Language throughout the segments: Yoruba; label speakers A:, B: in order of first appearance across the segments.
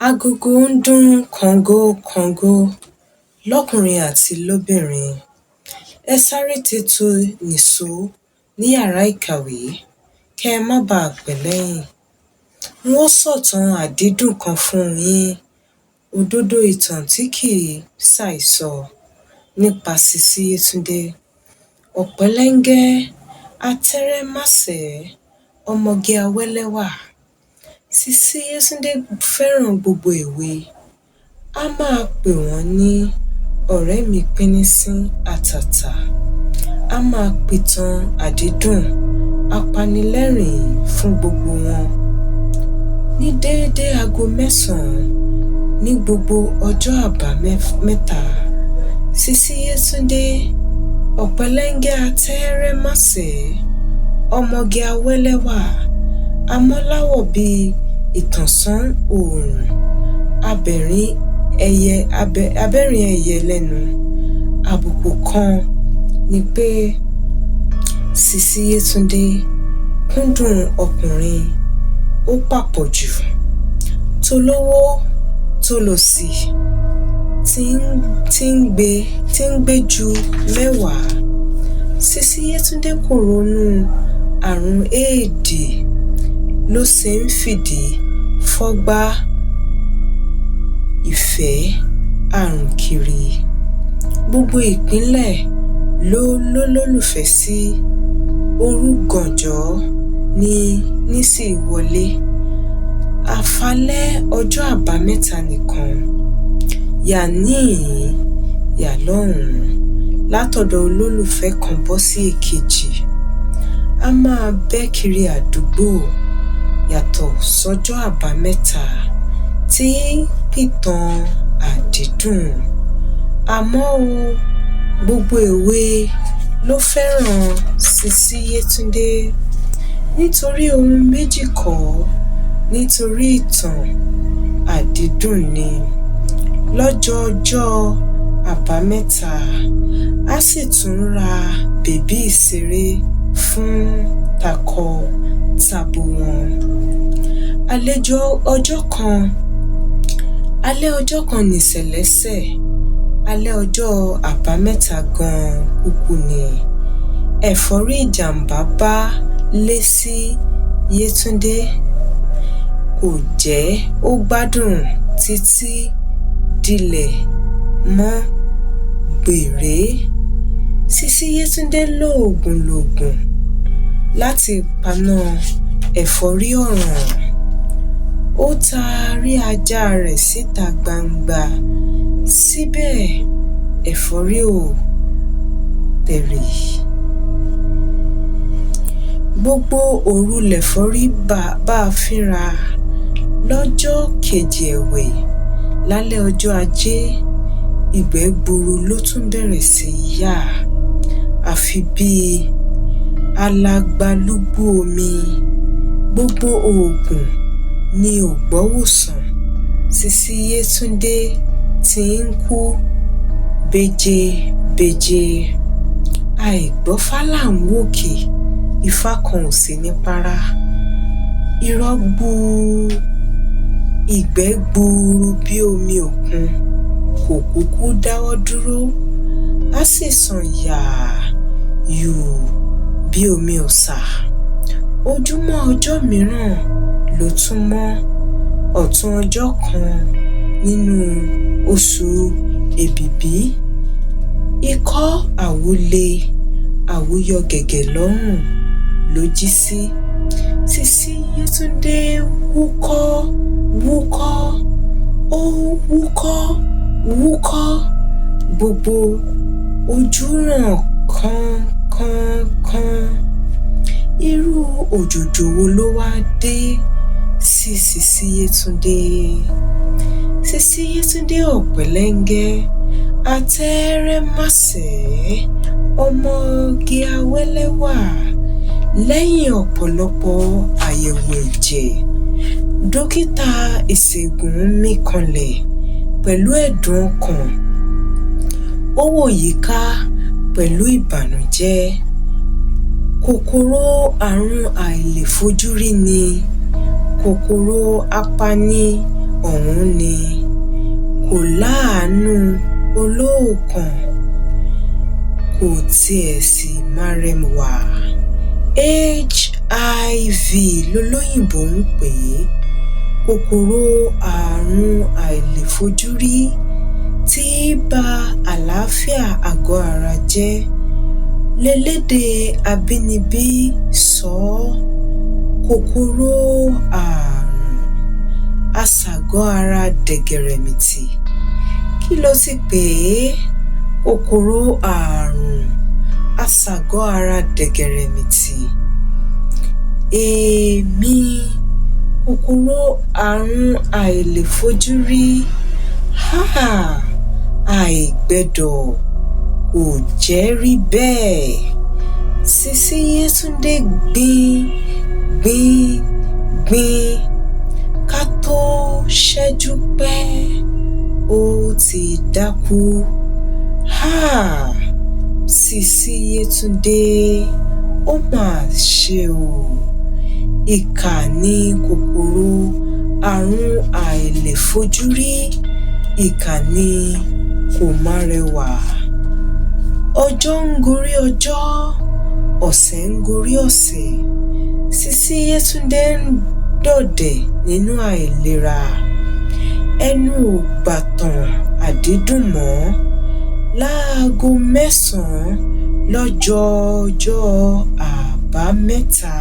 A: Agogo ń dún kàngó-kàngó lọ́kùnrin àti lóbìnrin. Ẹ sáré tètò nìṣó ní yàrá ìkàwé kẹ́ ẹ má baà pẹ́ lẹ́yìn. N ó sọ̀tàn àdídùn kan fún yín, òdodo ìtàn tí kìí ṣàìsọ nípa Sisi Yétúndé. Ọ̀pẹ́lẹ́ngẹ́ atẹ́rẹ́máṣẹ̀ẹ́ ọmọge awẹ́lẹ́wà. Sisi Yétúndé fẹ́ràn gbogbo èwe. Á máa pè wọ́n ní ọ̀rẹ́ mi pínísín àtàtà. Á máa pìtàn àdídùn apanilẹ́rìn fún gbogbo wọn. Ní déédé aago 9 ní gbogbo ọjọ́ àbámẹ́ta, Sisi Yétúndé, ọ̀pẹ́lẹ́ngẹ́ atẹ́rẹ́máṣẹ̀ẹ́ ọmọge awẹ́lẹ́wà, amọ́láwọ̀ bíi ìtànṣán oòrùn, abẹ́rìn ẹyẹ lẹ́nu. Àbùkù kan ni pé Sisi Yétúndé kúndùn ọkùnrin ó pàpọ̀jù. Tolówó tolòṣì tí ń gbé ju mẹ́wàá. Sisi Yétúndé kò ronú àrùn éèdì ló ṣe ń fìdí fọ́gbá ìfẹ́ àrùn kiri. Gbogbo ìpínlẹ̀ ló lólùfẹ́ sí. Òru gànjọ́ ni nísì wọlé. Àfalẹ́ ọjọ́ àbámẹ́ta nìkan, yà níhìn-ín yà lọ́hùn-ún, látọ̀dọ̀ olólùfẹ́ kan bọ́ sí èkejì. Á máa bẹ́ kiri àdúgbò yàtọ̀ sọ́jọ́ àbámẹ́ta tí pìtàn àdídùn. Àmọ́ gbogbo èwe ló fẹ́ràn Sisi Yétúndé nítorí ohun méjì kọ́, nítorí ìtàn àdídùn ni. Lọ́jọ́ àbámẹ́ta, á sì tún ra bèbí ìṣeré fún takọ-tabo wọn. Alẹ́ ọjọ́ kan nìṣẹ̀lẹ̀ ṣẹ̀. Alẹ́ ọjọ́ àbámẹ́ta gan-an kúkú ni. Ẹ̀fọ́rí ìjàmbá bá Sisi Yétúndé. Kò jẹ́ ó gbádùn títí dilẹ̀ mọ́ gbére. Sisi Yétúndé lòògùn láti paná ẹ̀fọ́rí ọ̀ràn. Ó taari ajá rẹ̀ síta gbangba. Síbẹ̀ ẹ̀fọ́rí ò tẹ̀rì. Gbogbo òru lẹ̀fọ́rí bá a fínra. Lọ́jọ́ kejì ẹ̀wẹ̀, lálẹ́ ọjọ́ ajé, ìgbẹ́ gbuuru ló tún bẹ̀rẹ̀ sí í yà. Àfi bíi alagbalúgbú omi. Gbogbo oògùn ni ò gbọ́wòsàn. Sisi Yétúndé ti ń kú béjébéjé. Àìgbọ́fá là ń wòkè, ifá kan ò sí ní párá. Irọ́ gbuu, ìgbẹ́ gbuuru bí omi òkun kò kúkú dáwọ́ dúró. Á sì sàn yààyù bí omi ọ̀sà. Ojúmọ́ ọjọ́ mìíràn ló tún mọ́. Ọ̀tún ọjọ́ kan nínú oṣù Èbìbí. Ikọ́ àwúle àwúyọ gẹ̀gẹ̀ lọ́rùn ló jí sí. Sisi Yétúndé wúkọ́. Ó wúkọ́. Gbogbo ojú ràn kánkán. Irú òjòjò wo ló wá dé sí Sisi Yétúndé? Sisi Yétúndé ọ̀pẹ́lẹ́ngẹ́ atẹ́rẹ́máṣẹ̀ẹ́ ọmọge awẹ́lẹ́wà. Lẹ́yìn ọ̀pọ̀lọpọ̀ àyẹ̀wò ẹ̀jẹ̀, dókítà ìṣègùn mí kanlẹ̀ pẹ̀lú ẹ̀dùn ọkàn. Ó wò yíká pẹ̀lú ìbànújẹ́. Kòkòrò àrùn àìlèfojúrí ni. Kòkòrò apani ọ̀hún ni kò láàánú olóòkàn, kò tiẹ̀ sì márẹwà. HIV lolóyìnbó ń pè é, kòkòrò àrùn àìlèfojúrí tí í ba àlàáfíà àgọ́ ara jẹ́ lélédè abínibí sọ ọ́. Kòkòrò àrùn aṣàgọ́ ara dẹ̀gẹ̀rẹ̀mìtì. Kí lo ti pè é? Kòkòrò àrùn aṣàgọ́ ara dẹ̀gẹ̀rẹ̀mìtì. Èmi, kòkòrò àrùn àìlèfojúrí. Àìgbẹ̀dọ̀ kò jẹ́ rí bẹ́ẹ̀. Sisi Yétúndé gbin ká tó ṣẹ́jú pẹ́ ó ti dákú. Sisi Yétúndé, ó mà ṣe o. Ìkà ni kòkòrò àrùn àìlèfojúrí, ìkà ni kò márẹwà. Ọjọ́ ń gorí ọjọ́, ọ̀sẹ̀ ń gorí ọ̀sẹ̀. Sisi Yétúndé ń dọ̀dẹ̀ nínú àìlera. Ẹnu ò gbàtàn àdídùn mọ́. Láago 9 lọ́jọ́ọjọ́ àbámẹ́ta,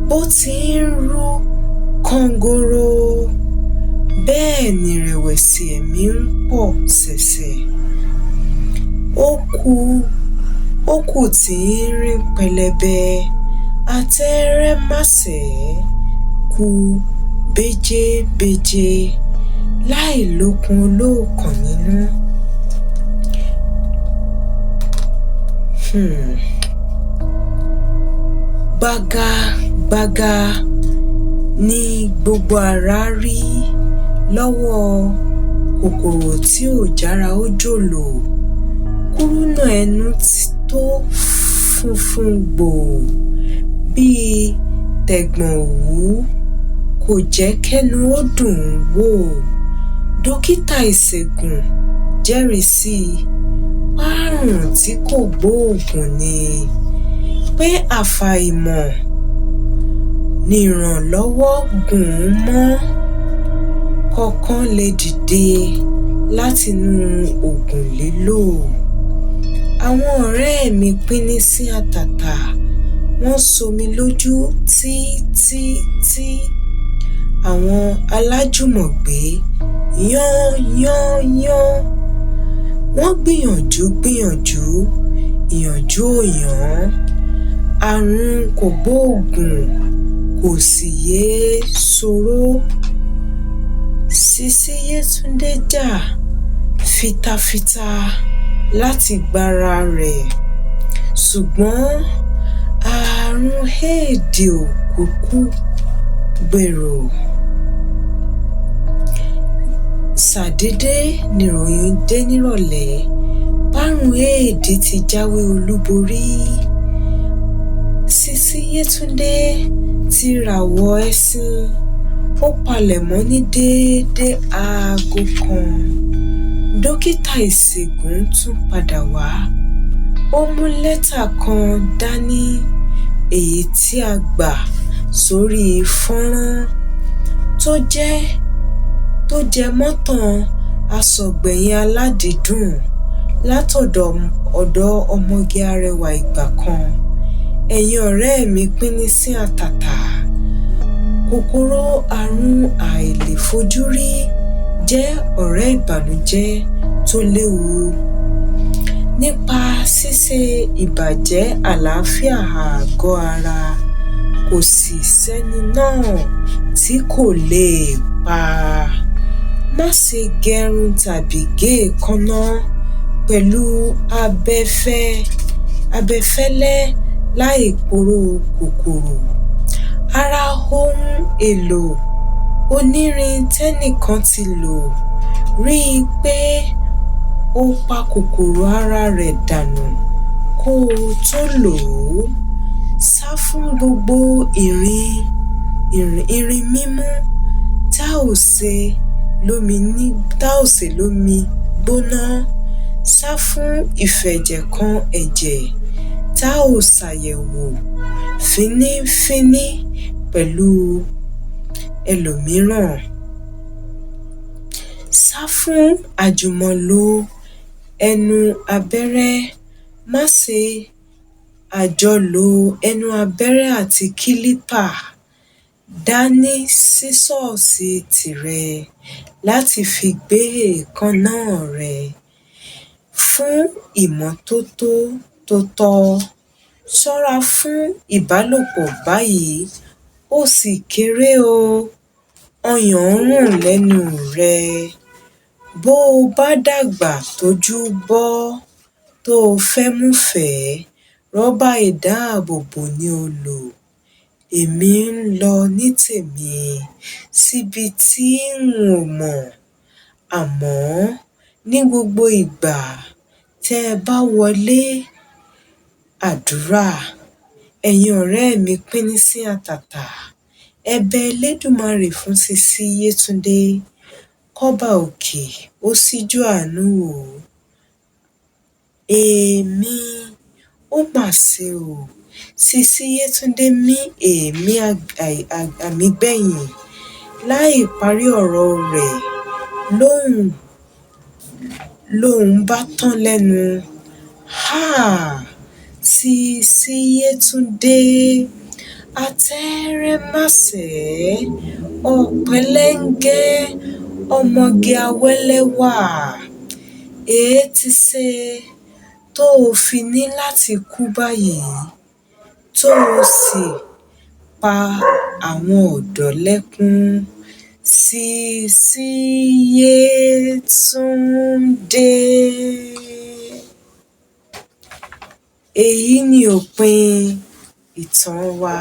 A: bó ti ń rú kọ́ngóró, bẹ́ẹ̀ ni ìrẹ̀wẹ̀sì ẹ̀mí ń pọ̀ ṣẹ̀ṣẹ̀. Ó kù tí ń rìn pẹlẹbẹ, àtẹrẹmáṣẹ̀ kú béjébéjé láì lókun olóòkàn nínú. Gbága ni gbogbo ara rí lọ́wọ́ kòkòrò tí ò jára ó jòlò. Kúrúnà ẹnu tó funfun gbòò bíi tẹ̀gbọ̀n òwú kò jẹ́ kẹ́nu ó dùn ún wò. Dókítà ìṣègùn jẹ́rìí sí àrùn tí kò gbóògùn ni, pé àfàìmọ̀ nìrànlọ́wọ́ gùn ún mọ́ kọ̀ọ̀kan lè dìde látinú òògùn lílò. Àwọn ọ̀rẹ́ mi píní sí àtàtà, wọ́n somi lójú títí. Àwọn alájùmọ̀gbé yán. Wọ́n gbìyànjú, ìyànjú ò yàn. Àrùn kògbóògùn kò sì yéé ṣòro. Sisi Yétúndé jà fitafita láti gbára rẹ̀, ṣùgbọ́n àrùn éèdì ò kúkú gbèrò. Ṣàdédé nìròyìn dé nírọ̀lẹ́ párùn éèdì ti jáwé olúborí. Sisi Yétúndé ti ràwọ̀ ẹ̀sìn. Ó palẹ̀mọ́ ní déédé aago 1. Dókítà ìṣègùn tún padà wá. Ó mú lẹ́tà kan dání, èyí tí a gbà sórí fọ́nrán tó jẹ mọ́tàn asọ̀gbẹ̀yìn aládìídùn látọ̀dọ̀ ọmọge arẹwà ìgbà kan. Ẹ̀yin ọ̀rẹ́ mi píní sí àtàtà. Kòkòrò àrùn àìlèfojúrí jẹ́ ọ̀rẹ́ ìbànújẹ́ tó léwu. Nípa ṣíṣe ìbàjẹ́ àlàáfíà àgọ́ ara, kò sì sẹ́ni náà tí kò lè pa. Má ṣe gẹrun tàbí gé èékánná pẹ̀lú abẹfẹ́lẹ́ láì poró kòkòrò. Ara ohun èlò onírin tẹ́nìkan ti lò, rí i pé ó pa kòkòrò ara rẹ̀ dànù kó o tó lò ó. Sá fún gbogbo irin mímú tá tá ò sè lómi gbóná, sá fún ìfẹ̀jẹ̀kan ẹ̀jẹ̀ tá ò ṣàyẹ̀wò fínífíní pẹ̀lú ẹlòmíràn. Sá fún àjùmọ̀lò ẹnu abẹ́rẹ́. Má ṣe àjọlò ẹnu abẹ́rẹ́ àti kílípà. Dání sísọ́ọ̀sì tìrẹ láti fi gbé èékánná rẹ. Fún ìmọ́tótó tó tọ́. Ṣọ́ra fún ìbálòpọ̀ báyìí ó sì kéré o. Ọyàn ń rùn lẹ́nu rẹ. Bó o bá dàgbà tójú bọ́ tó o fẹ́múfẹ̀ẹ́, rọ́bà ìdáàbòbò ni o lò. Èmi ń lọ ní tèmi síbi tí n ò mọ̀. Àmọ́ ní gbogbo ìgbà tẹ́ ẹ bá wọlé àdúrà, ẹ̀yin ọ̀rẹ́ mi pínísí àtàtà, ẹ bẹ Elédùmarè fún Sisi Yétúndé kọ́ba òkè ó síjú àánú wò ó. Èmi ó mà ṣe o. Sisi Yétúndé mí èémí àmígbẹ̀yìn láì parí ọ̀rọ̀ rẹ̀ lóhùn bá tán lẹ́nu. Háà! Sisi Yétúndé atẹ́rẹ̀máṣẹ́, ọ̀pẹ̀lẹ́ngẹ́, ọmọge awẹ́lẹ́wà. Èétiṣe tó o fi ní láti kú báyìí, tó o sì pa àwọn ọ̀dọ́ lẹ́kún. Sisi Yétúndé. Èyí ni òpin ìtàn wa.